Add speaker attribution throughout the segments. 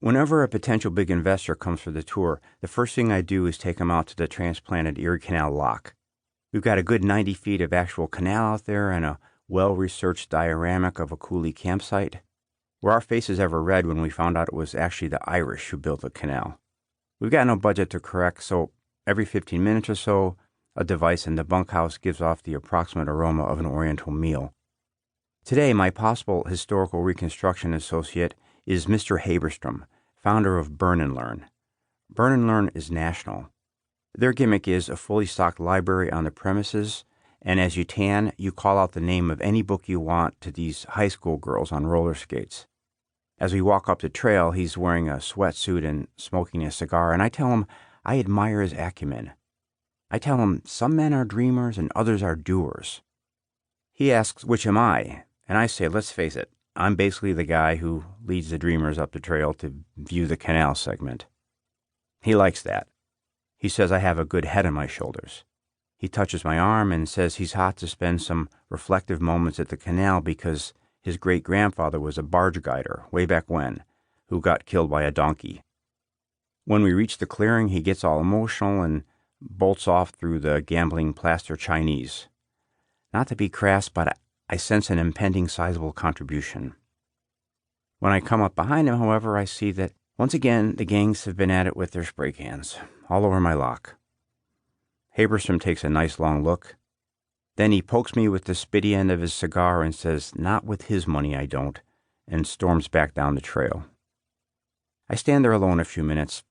Speaker 1: Whenever a potential big investor comes for the tour, the first thing I do is take him out to the transplanted Erie Canal Lock. We've got a good 90 feet of actual canal out there and a well-researched dioramic of a coolie campsite. Were our faces ever red when we found out it was actually the Irish who built the canal? We've got no budget to correct, so every 15 minutes or so, a device in the bunkhouse gives off the approximate aroma of an Oriental meal. Today, my possible historical reconstruction associate is Mr. Haberstrom, founder of Burn and Learn. Burn and Learn is national. Their gimmick is a fully stocked library on the premises, and as you tan, you call out the name of any book you want to these high school girls on roller skates. As we walk up the trail, he's wearing a sweatsuit and smoking a cigar, and I tell him I admire his acumen. I tell him some men are dreamers and others are doers. He asks, which am I? And I say, let's face it, I'm basically the guy who leads the dreamers up the trail to view the canal segment. He likes that. He says I have a good head on my shoulders. He touches my arm and says he's hot to spend some reflective moments at the canal because his great-grandfather was a barge guider way back when, who got killed by a donkey. When we reach the clearing, he gets all emotional and bolts off through the gambling plaster Chinese. Not to be crass, but I sense an impending sizable contribution. When I come up behind him, however, I see that once again the gangs have been at it with their spray cans, all over my lock. Haberstrom takes a nice long look. Then he pokes me with the spitty end of his cigar and says, not with his money I don't, and storms back down the trail. I stand there alone a few minutes.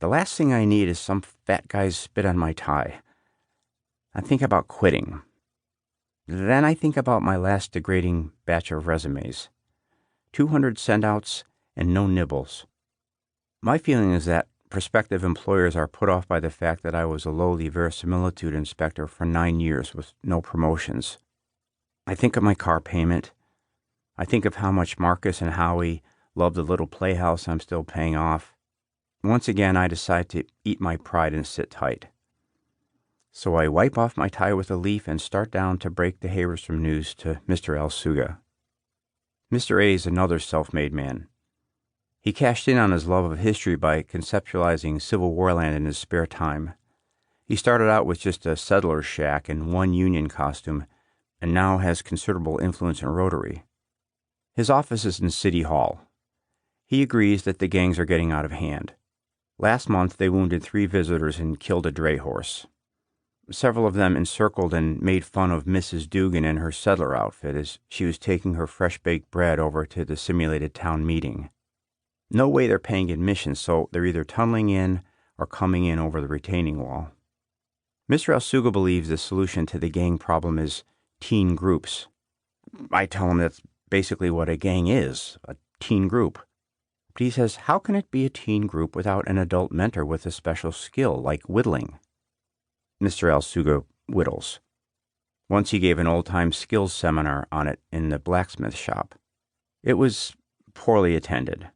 Speaker 1: The last thing I need is some fat guy's spit on my tie. I think about quitting. Then I think about my last degrading batch of resumes. 200 send-outs and no nibbles. My feeling is that prospective employers are put off by the fact that I was a lowly verisimilitude inspector for 9 years with no promotions. I think of my car payment. I think of how much Marcus and Howie love the little playhouse I'm still paying off. Once again, I decide to eat my pride and sit tight. So I wipe off my tie with a leaf and start down to break the Haberstrom news to Mr. Alsuga. Mr. A is another self-made man. He cashed in on his love of history by conceptualizing CivilWarLand in his spare time. He started out with just a settler's shack and one union costume, and now has considerable influence in Rotary. His office is in City Hall. He agrees that the gangs are getting out of hand. Last month, they wounded 3 visitors and killed a dray horse. Several of them encircled and made fun of Mrs. Dugan in her settler outfit as she was taking her fresh-baked bread over to the simulated town meeting. No way they're paying admission, so they're either tunneling in or coming in over the retaining wall. Mr. Alsuga believes the solution to the gang problem is teen groups. I tell him that's basically what a gang is, a teen group. But he says, how can it be a teen group without an adult mentor with a special skill like whittling? Mr. Alsuga whittles. Once he gave an old-time skills seminar on it in the blacksmith shop. It was poorly attended.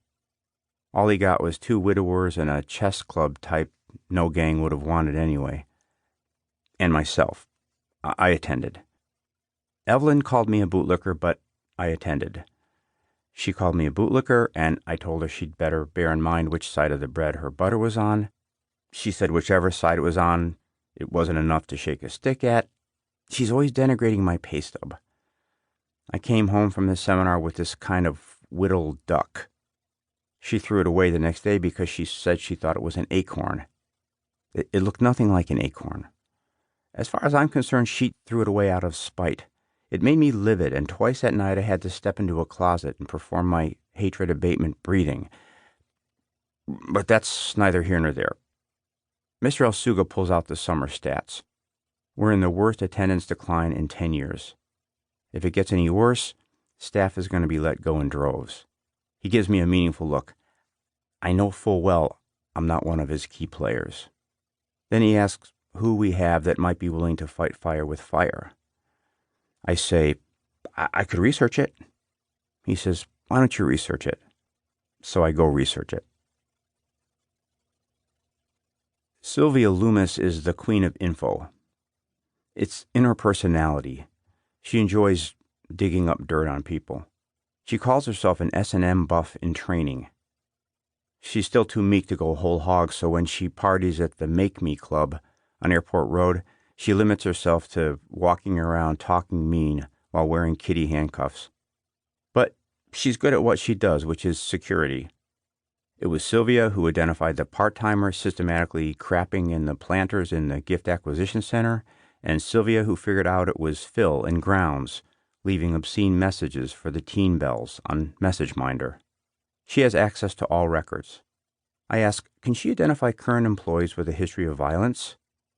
Speaker 1: All he got was 2 widowers and a chess club type no gang would have wanted anyway. And myself. I attended. Evelyn called me a bootlicker, but I attended. She called me a bootlicker, and I told her she'd better bear in mind which side of the bread her butter was on. She said whichever side it was on, it wasn't enough to shake a stick at. She's always denigrating my pay stub. I came home from the seminar with this kind of whittled duck. She threw it away the next day because she said she thought it was an acorn. It looked nothing like an acorn. As far as I'm concerned, she threw it away out of spite. It made me livid, and twice that night I had to step into a closet and perform my hatred abatement breathing. But that's neither here nor there. Mr. Alsuga pulls out the summer stats. We're in the worst attendance decline in 10 years. If it gets any worse, staff is going to be let go in droves. He gives me a meaningful look. I know full well I'm not one of his key players. Then he asks who we have that might be willing to fight fire with fire. I say, I could research it. He says, why don't you research it? So I go research it. Sylvia Loomis is the queen of info. It's in her personality. She enjoys digging up dirt on people. She calls herself an S&M buff in training. She's still too meek to go whole hog, so when she parties at the Make Me Club on Airport Road, she limits herself to walking around talking mean while wearing kitty handcuffs. But she's good at what she does, which is security. It was Sylvia who identified the part-timer systematically crapping in the planters in the gift acquisition center, and Sylvia who figured out it was Phil in grounds, leaving obscene messages for the teen bells on MessageMinder. She has access to all records. I ask, can she identify current employees with a history of violence?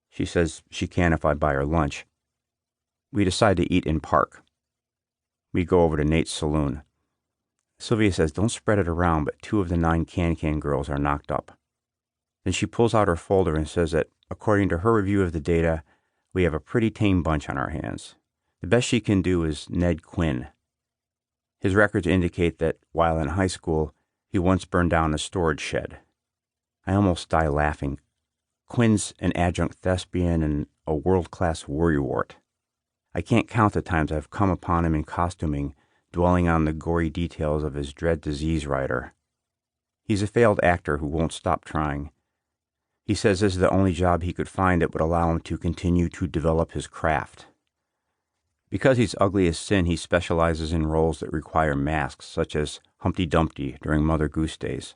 Speaker 1: She says she can if I buy her lunch. We decide to eat in park. We go over to Nate's saloon. Sylvia says, don't spread it around, but 2 of the 9 Can-Can girls are knocked up. Then she pulls out her folder and says that, according to her review of the data, we have a pretty tame bunch on our hands. The best she can do is Ned Quinn. His records indicate that, while in high school, he once burned down a storage shed. I almost die laughing. Quinn's an adjunct thespian and a world-class worrywart. I can't count the times I've come upon him in costuming, dwelling on the gory details of his dread disease rider. He's a failed actor who won't stop trying. He says this is the only job he could find that would allow him to continue to develop his craft. Because he's ugly as sin, he specializes in roles that require masks, such as Humpty Dumpty during Mother Goose Days.